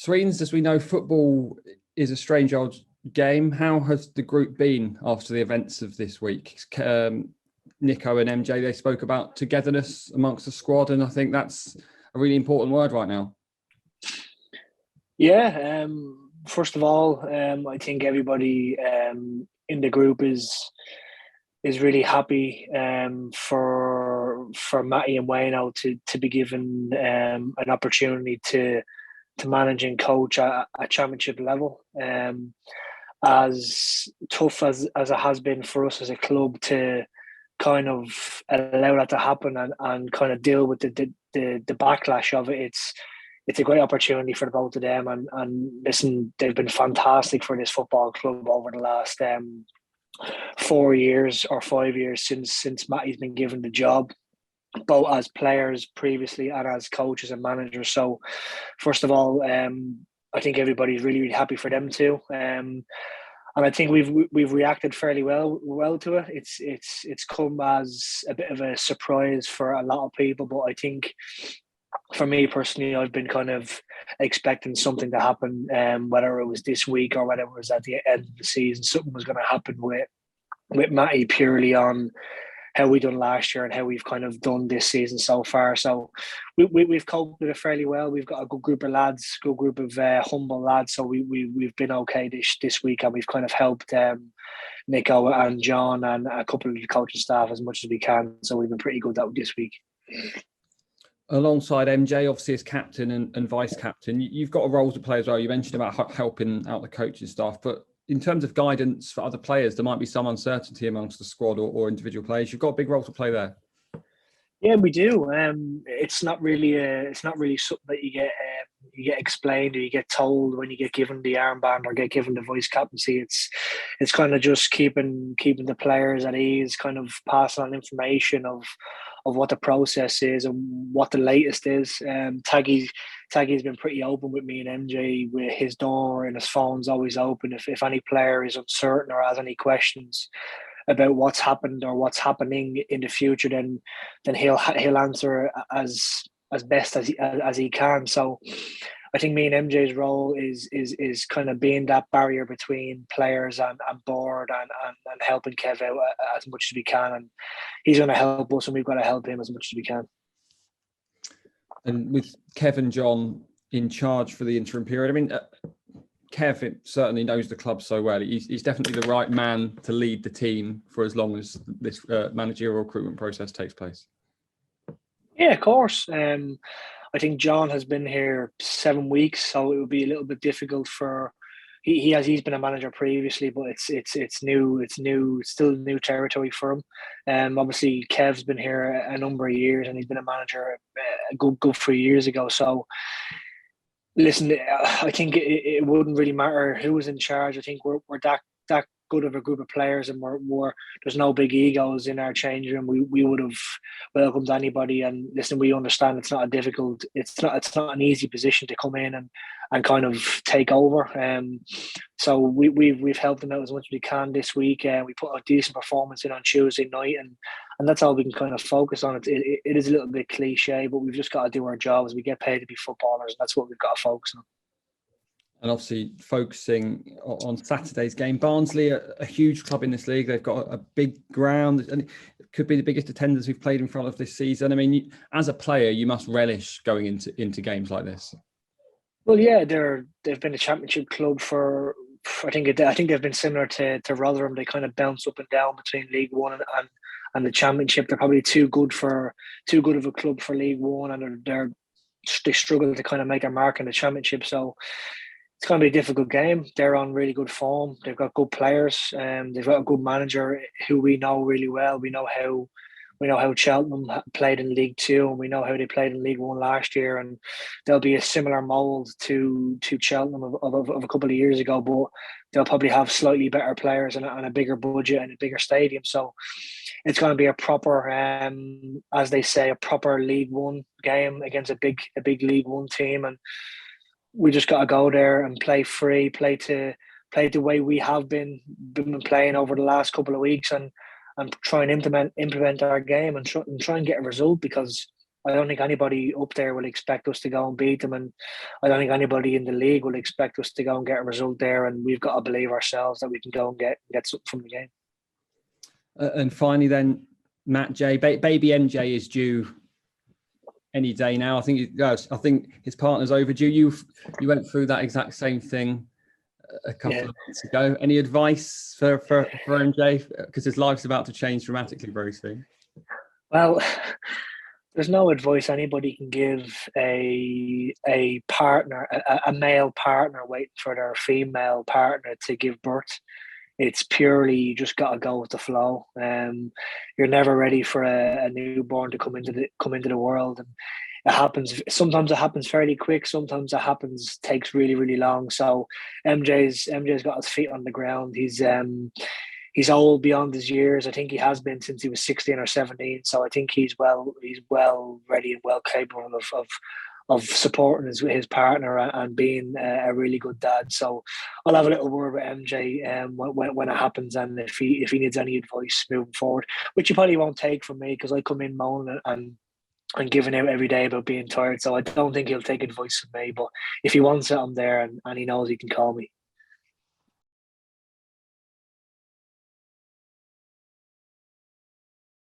Sweens, as we know, football is a strange old game. How has the group been after the events of this week? Nico and MJ, they spoke about togetherness amongst the squad, and I think that's a really important word right now. Yeah, first of all, I think everybody in the group is really happy for Matty and Wayno to be given an opportunity to manage and coach at championship level. As tough as it has been for us as a club to kind of allow that to happen and kind of deal with the backlash of it, it's a great opportunity for both of them. And listen, they've been fantastic for this football club over the last 4 years or 5 years since Matty's been given the job, both as players previously and as coaches and managers. So first of all, I think everybody's really, really happy for them too. And I think we've reacted fairly well to it. It's come as a bit of a surprise for a lot of people, but I think for me personally, I've been kind of expecting something to happen, whether it was this week or whether it was at the end of the season. Something was going to happen with Matty purely on how we done last year and how we've kind of done this season so far. So we've coped with it fairly well. We've got a good group of lads, good group of humble lads. So we've been okay this week, and we've kind of helped Nico and John and a couple of the coaching staff as much as we can. So we've been pretty good that this week. Alongside MJ, obviously as captain and vice captain, you've got a role to play as well. You mentioned about helping out the coaching staff, but in terms of guidance for other players, there might be some uncertainty amongst the squad or individual players. You've got a big role to play there. Yeah, we do. It's not really something that you get explained or you get told when you get given the armband or get given the vice captaincy. It's kind of just keeping the players at ease, kind of passing on information of what the process is and what the latest is. Taggy's been pretty open with me and MJ, with his door and his phone's always open. If any player is uncertain or has any questions about what's happened or what's happening in the future, then he'll answer as best as he can. So I think me and MJ's role is kind of being that barrier between players and board and helping Kev out as much as we can. And he's going to help us, and we've got to help him as much as we can. And with Kev and John in charge for the interim period, I mean, Kev certainly knows the club so well. He's definitely the right man to lead the team for as long as this managerial recruitment process takes place. Yeah, of course. I think John has been here 7 weeks, so it would be a little bit difficult for. He's been a manager previously, but it's new. It's still new territory for him. Obviously, Kev's been here a number of years, and he's been a manager a good 3 years ago. So, listen, I think it wouldn't really matter who was in charge. I think we're that good of a group of players, and we're there's no big egos in our change room. We would have welcomed anybody, and listen, we understand it's not an easy position to come in and kind of take over. So we've helped them out as much as we can this week. We put a decent performance in on Tuesday night, and that's all we can kind of focus on. It is a little bit cliche, but we've just got to do our jobs. We get paid to be footballers, and that's what we've got to focus on. And obviously focusing on Saturday's game, Barnsley, a huge club in this league. They've got a big ground, and it could be the biggest attendance we've played in front of this season. I mean, as a player, you must relish going into games like this. Well, yeah, they've been a championship club for. I think they've been similar to Rotherham. They kind of bounce up and down between League One and the Championship. They're probably too good of a club for League One, and they struggle to kind of make a mark in the Championship. So it's going to be a difficult game. They're on really good form. They've got good players. They've got a good manager who we know really well. We know how Cheltenham played in League Two, and we know how they played in League One last year. And they'll be a similar mould to Cheltenham of a couple of years ago, but they'll probably have slightly better players and a bigger budget and a bigger stadium. So it's going to be a proper, as they say, a proper League One game against a big League One team. And we just got to go there and play free, play the way we have been playing over the last couple of weeks, and try and implement our game and try and get a result, because I don't think anybody up there will expect us to go and beat them, and I don't think anybody in the league will expect us to go and get a result there. And we've got to believe ourselves that we can go and get something from the game. And finally, then Matt J, baby MJ is due any day now. I think his partner's overdue. You went through that exact same thing a couple of months ago. Any advice for MJ, because his life's about to change dramatically very soon? Well, there's no advice anybody can give a partner, a male partner waiting for their female partner to give birth. It's purely, you just got to go with the flow. You're never ready for a newborn to come into the world, and it happens. Sometimes it happens fairly quick. Sometimes it takes really, really long. So MJ's got his feet on the ground. He's old beyond his years. I think he has been since he was 16 or 17. So I think he's well ready and well capable of supporting his partner and being a really good dad. So I'll have a little word with MJ when it happens, and if he needs any advice moving forward, which he probably won't take from me because I come in moaning and giving out every day about being tired. So I don't think he'll take advice from me. But if he wants it, I'm there, and he knows he can call me.